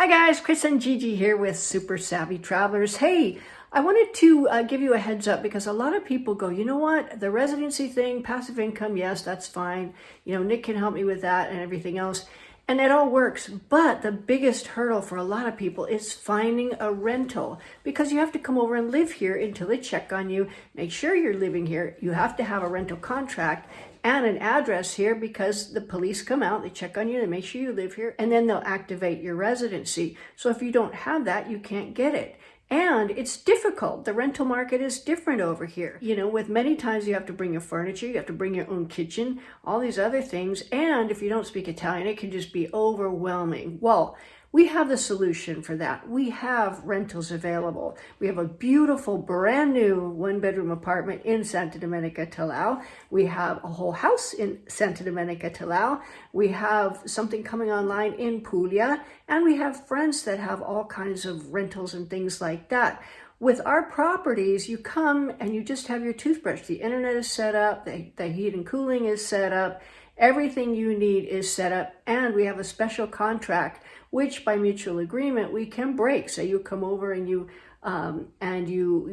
Hi guys, Chris and Gigi here with Super Savvy Travelers. Hey, I wanted to give you a heads up because a lot of people go, you know what, the residency thing, passive income, yes, that's fine. You know, Nick can help me with that and everything else. And it all works. But the biggest hurdle for a lot of people is finding a rental because you have to come over and live here until they check on you, make sure you're living here. You have to have a rental contract and an address here because the police come out, they check on you, they make sure you live here, and then they'll activate your residency. So if you don't have that, you can't get it. And it's difficult. The rental market is different over here. You know, with many times you have to bring your furniture, you have to bring your own kitchen, all these other things. And if you don't speak Italian, it can just be overwhelming. Well, we have the solution for that. We have rentals available. We have a beautiful brand new one-bedroom apartment in Santa Domenica Talao. We have a whole house in Santa Domenica Talao. We have something coming online in Puglia, and we have friends that have all kinds of rentals and things like that. With our properties, you come and you just have your toothbrush. The internet is set up, the heat and cooling is set up, everything you need is set up, and we have a special contract which by mutual agreement we can break. So you come over and you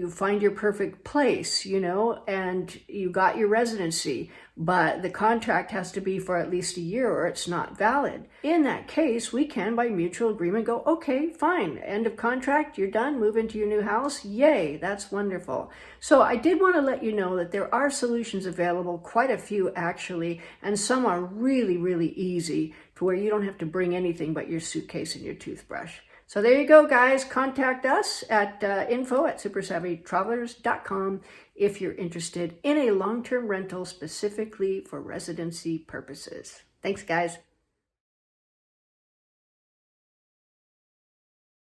find your perfect place, you know, and you got your residency, but the contract has to be for at least a year or it's not valid. In that case, we can by mutual agreement go, okay, fine, end of contract, you're done, move into your new house. Yay, that's wonderful. So I did want to let you know that there are solutions available, quite a few actually, and some are really, really easy to where you don't have to bring anything but your suitcase and your toothbrush. So there you go, guys. Contact us at info@supersavvytravelers.com if you're interested in a long-term rental specifically for residency purposes. Thanks, guys.